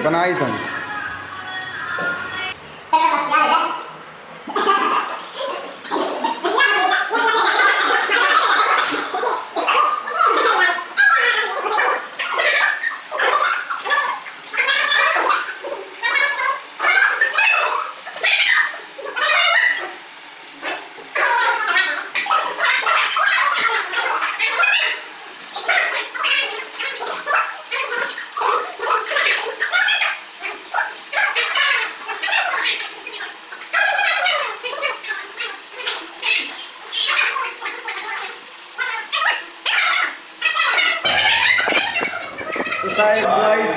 बनाई तुम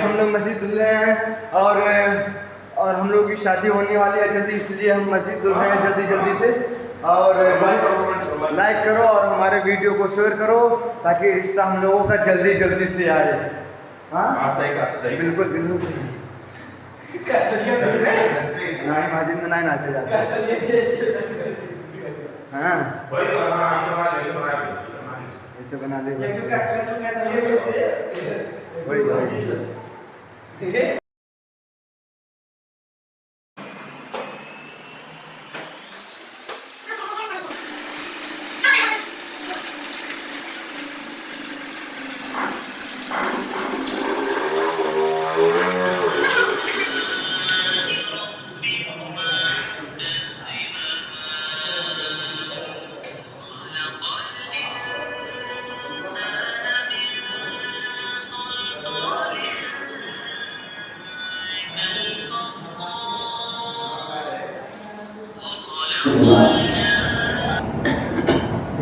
हम लोग मस्जिद दुल्हे हैं और हम लोग की शादी होने वाली है जल्दी, इसलिए हम मस्जिद दुल्हे हैं जल्दी से। और लाइक करो और हमारे वीडियो को शेयर करो ताकि रिश्ता हम लोगों का जल्दी से आए। हाँ सही बिल्कुल मस्जिद में नहीं नाचे जाते। हाँ ऐसे बना ले वही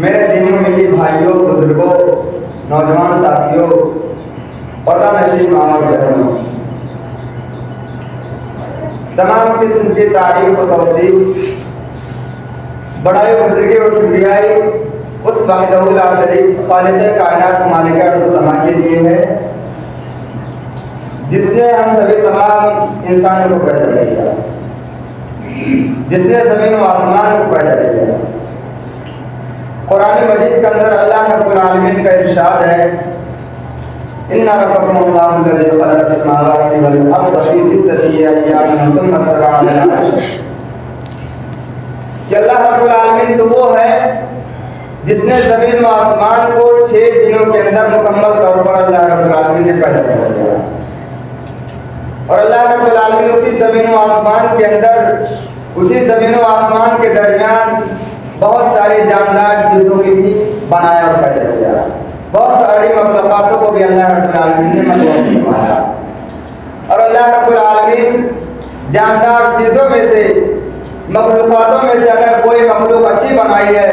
मेरे दीनी मिली भाइयों, बुजुर्गों, नौजवान साथियों, पर्दा नशीन माँ और बहनों, तमाम किस्म की तारीफ और तौसीफ, बड़ाई बुजुर्गी और किबरियाई उस वाहिदहु ला शरीक खालिक कायनात मालिक अर्ज़ व समा के लिए है जिसने हम सभी तमाम इंसानों को पैदा किया, जिसने ज़मीन व आसमान को पैदा किया। कुरान मजीद के अंदर अल्लाह रब्बुल आलमीन का इरशाद है, इन्ना रब्बकुमुल्लाहु लज़ी खलक़स समावाति वल अर्ज़ फी सित्तति अय्यामिन सुम्मा इस्तवा अलल अर्श, कि अल्लाह रब्बुल आलमीन तो वो है जिसने ज़मीन व आसमान को 6 दिनों के अंदर मुकम्मल तौर पर अल्लाह रब्बुल आलमीन ने पैदा कर दिया। और अल्लाह रब्बुल आलमीन उसी ज़मीन व आसमान के अंदर, उसी ज़मीन व आसमान के दरमियान बहुत सारी जानदार चीज़ों की भी बनाया और पैदा किया। बहुत सारी मखलूक़ातों को भी अल्लाह रब्बुल आलमीन ने मखलूक़ बनाया। और अल्लाह रब्बुल आलमीन जानदार चीज़ों में से, मखलूक़ातों में से अगर कोई मखलूक अच्छी बनाई है,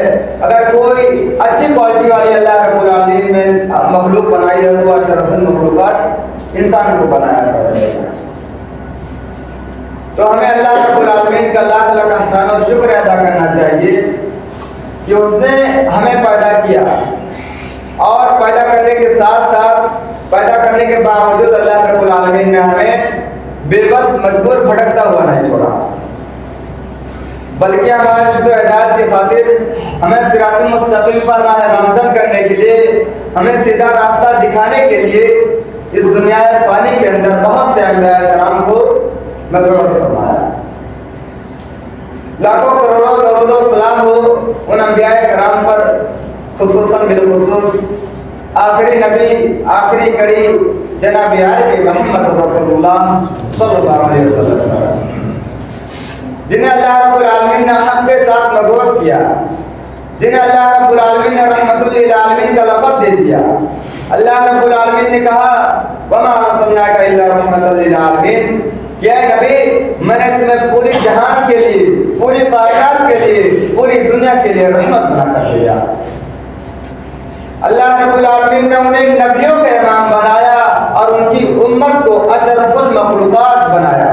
अगर कोई अच्छी क्वालिटी वाली अल्लाह रब्बुल आलमीन में मखलूक बनाई है तो अशरफुल मखलूक़ात इंसान को बनाया पैदा किया। तो हमें अल्लाह रब्बुल आलमीन का लाख एहसान और शुक्र अदा करना चाहिए कि उसने हमें पैदा किया और पैदा करने के साथ साथ, पैदा करने के बावजूद अल्लाह रब्बुल आलमीन ने हमें बेबस मजबूर भटकता हुआ नहीं छोड़ा, बल्कि हमारे शुद्ध हिदायत की खातिर हमें सिरातुल मुस्तकीम पर राहनुमाई करने के लिए, हमें सीधा रास्ता दिखाने के लिए इस दुनिया फ़ानी के अंदर बहुत से अंबिया किराम को मबऊस फरमाया। लाखों करोड़ों दरूद और सलाम हो उन अंबिया किराम पर, खुसूसन बिलखुसूस आखिरी नबी, आखिरी कड़ी जनाब आरिफ मोहम्मद रसूलुल्लाह सल्लल्लाहु अलैहि वसल्लम, जिन्हें अल्लाह रब्बुल आलमीन ने हक के साथ मबऊस किया, जिन्हें अल्लाह रब्बुल आलमीन ने रहमतुल लिल आलमीन का लक़ब दे दिया। अल्लाह रब्बुल आलमीन ने कहा, वमा अरसलनाका इल्ला रहमतल लिल आलमीन, क्या नबी मैंने तुम्हें पूरी जहान के लिए, पूरी कायनात के लिए, पूरी दुनिया के लिए रहमत बना कर दिया। अल्लाह रब्बुल आलमीन ने उन्हें नबियों के इमाम बनाया और उनकी उम्मत को अशरफुल मखलूक़ात बनाया।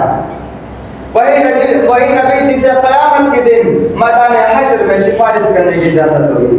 वही नबी जिसे क़यामत के दिन मैदान हश्र में सिफारिश करने की इजाज़त होगी।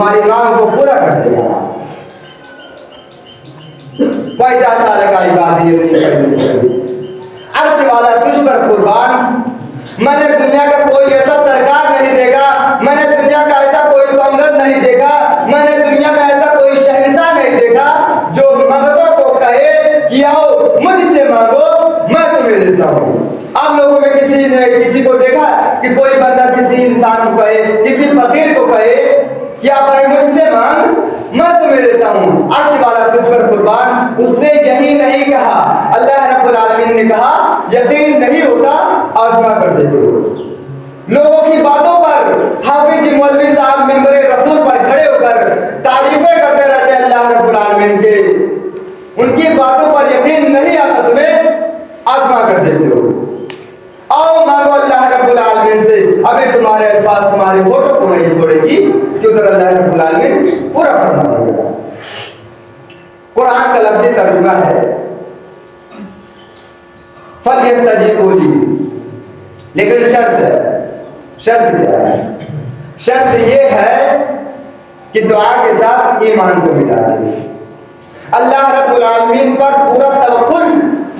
तुम्हारी मांग को पूरा कर देगा। पैदा साल का इबादी अर्श वाला तुझ पर कुर्बान, मैंने दुनिया का कोई ऐसा सरकार नहीं देगा, मैंने दुनिया का ऐसा कोई कामगत नहीं देखा, मैंने दुनिया में ऐसा कोई शहंशाह नहीं देखा जो मंगतों को कहे कि आओ मुझसे मांगो मैं तुम्हें देता हूँ। आप लोगों में किसी ने किसी को देखा कि कोई बंदा किसी इंसान को कहे, किसी फकीर को कहे कि आप भाई मुझसे मांग मैं तुम्हें देता हूँ, अर्श वाला तुझ पर कुर्बान। उसने यही नहीं कहा, अल्लाह रब्बुल आलमीन ने कहा यकीन नहीं होता आजमा कर देखो। लोगों की बातों पर हाफिज मौलवी साहब मिंबरे रसूल पर खड़े होकर तारीफें करते रहते अल्लाह रब्बुल आलमीन के, उनकी बातों पर यकीन नहीं आता तुम्हें, आजमा कर देखो। आओ मांगो अल्लाह रब्बुल आलमीन से, अभी तुम्हारे अल्फाज तुम्हारे होठों को नहीं छोड़ेगी कि उधर अल्लाह रब्बुल आलमीन पूरा फरमा देगा। कुरान का लफ्ज़ी तर्जुमा है फल्यस्तजीबू ली, लेकिन शर्त है। शर्त क्या है? शर्त ये है कि दुआ के साथ ईमान को मिला दे, अल्लाह रब्बुल आलमीन पर पूरा तवक्कुल,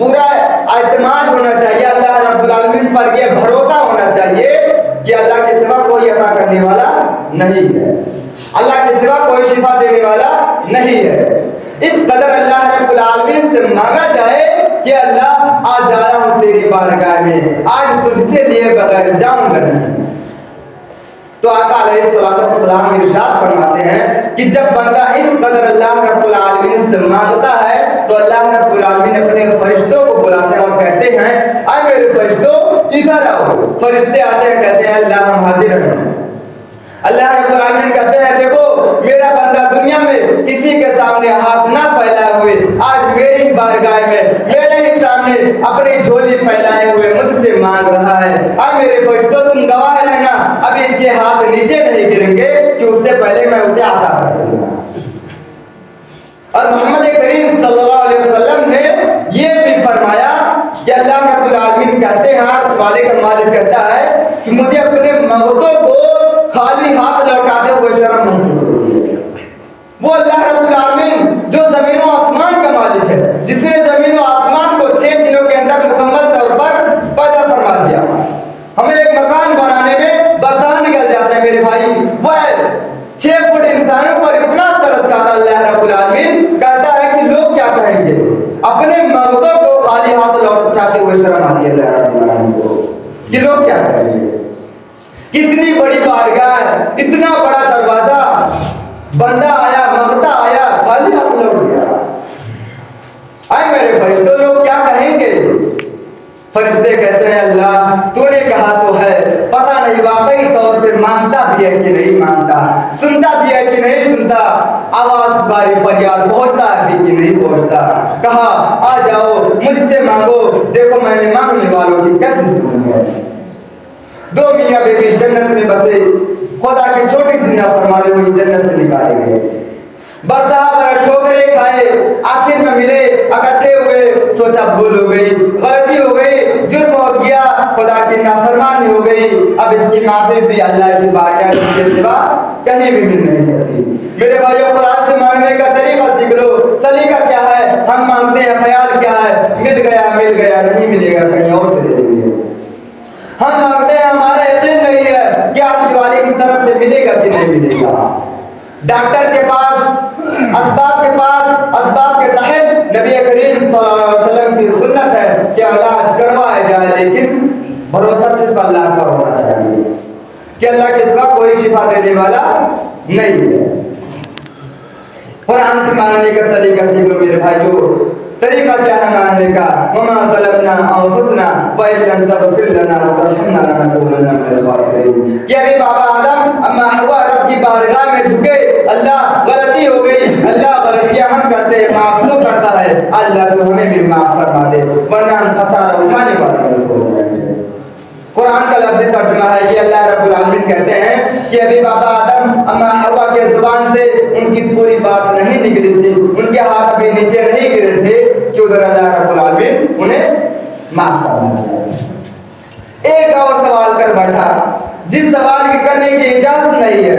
पूरा एतमाद होना चाहिए, अल्लाह रब्बुल आलमीन पर यह भरोसा होना चाहिए कि अल्लाह के सिवा कोई अता करने वाला नहीं है, अल्लाह के सिवा कोई शिफा देने वाला नहीं है। इस कदर अल्लाह रब्बुल आलमीन से मांगा जाए कि अल्लाह आज जा रहा हूँ तेरी बारगाह में, आज तुझसे लिए बगैर जाऊंगा नहीं। तो आका अलैहिस्सलाम इरशाद फरमाते हैं कि जब बंदा इस कदर अल्लाह रब्बुल आलमीन से मांगता है तो अल्लाह रब्बुल आलमीन अपने फरिश्तों को बुलाते हैं और कहते हैं आए मेरे फरिश्तों इधर आओ। फरिश्ते आते हैं, कहते हैं अल्लाह हम हाजिर हैं। अल्लाह रब्बुल आलमीन कहते हैं देखो मेरा बंदा दुनिया में किसी के सामने हाथ ना फैलाए हुए आज मेरी ही बारगाह में मेरे ही सामने अपनी झोली फैलाए हुए मुझसे मांग रहा है। अब मेरे फरिश्तों तुम गवाह रहना, अभी इसके हाथ नीचे नहीं गिरेंगे कि उससे पहले मैं उसे अता कर दूंगा। और मोहम्मद करीम सल्लल्लाहु अलैहि वसल्लम ने ये भी फरमाया कि अल्लाह रब्बुल आलमीन कहते हैं, अर्श वाले का मालिक कहता है कि मुझे अपने मंगतों को खाली हाथ लौटाते हुए शर्म महसूस होती है। वो अल्लाह रब्बुल आलमीन जो जमीन और आसमान का मालिक है, जिसने जमीन और आसमान को 6 दिनों के अंदर मुकम्मल तौर पर पैदा फरमा दिया। हमें एक मकान बनाने में बरसात निकल जाता है मेरे भाई, वह 6 फुट इंसानों पर इतना तरस खाता अल्लाह रब्बुल आलमीन कहता है कि लोग क्या कहेंगे, अपने मंगतों को खाली हाथ लौटाते हुए शर्म आती है अल्लाह रब्बुल आलमीन को कि लोग क्या कहेंगे। कितनी बड़ी बारगाह, इतना बड़ा दरवाजा, बंदा आया मंगता आया खाली हाथ लौट गया। आए मेरे फरिश्तों लोग क्या कहेंगे? फरिश्ते कहते हैं अल्लाह तूने कहा तो है, पता नहीं वाकई तौर पे मांगता भी है कि नहीं मांगता, सुनता भी है कि नहीं सुनता, आवाज बारी फरियाद पहुंचता है भी कि नहीं पहुंचता। कहा आ जाओ मुझसे मांगो, देखो मैंने मांगने वालों की कैसे सुनी है। 2 मियां बीवी जन्नत में बसे, खुदा की छोटी सी नाफरमानी हुई जन्नत से निकाले गए, बरसात ठोकरे खाए, आखिर में मिले इकट्ठे हुए, सोचा भूल हो गई, गलती हो गई, जुर्म हो गया, खुदा की नाफरमानी हो गई, अब इसकी माफी भी अल्लाह की बारगाह के सिवा कहीं भी मिल नहीं सकती। मेरे भाइयों कुरान से मांगने का तरीका सीख लो। सलीका क्या है? हम मांगते हैं, ख्याल क्या है? मिल गया नहीं मिलेगा कहीं और से ले लेंगे। हम मांगते हैं, हमारा यकीन नहीं है कि अर्श वाले की तरफ से मिलेगा कि नहीं मिलेगा। डॉक्टर के पास, असबाब के पास, असबाब के तहत नबी करीम सल्लल्लाहु अलैहि वसल्लम की सुन्नत है कि इलाज करवाया जाए, लेकिन भरोसा सिर्फ अल्लाह पर होना चाहिए कि अल्लाह के सिवा कोई शिफा देने वाला नहीं है। कुरान से मांगने का सलीका सीख लो मेरे भाइयों। तरीका क्या है मांगने का? वमा ज़लमना अंफुसना व इल्लम तग़फिर लना व तरहमना लनकूनन्ना मिनल खासिरीन। कि अभी बाबा आदम अम्मा हव्वा रब की बारगाह में झुके, अल्लाह गलती हो गई, अल्लाह गलतियां हम करते हैं, माफ तो करता है, अल्लाह तो हमें भी माफ फरमा दे, वरना हम खसारा उठाने वाले हो जाएंगे। कुरान का लफ्ज़ी तर्जुमा है कि अल्लाह रब्बुल आलमीन कहते हैं कि अभी बाबा आदम अम्मा हव्वा के जुबान से उनकी पूरी बात नहीं निकली थी, उनके हाथ अभी नीचे नहीं गिरे थे कि उधर अल्लाह रब्बुल आलमीन उन्हें माफ करना। एक और सवाल कर बैठा जिस सवाल के करने की इजाजत नहीं है।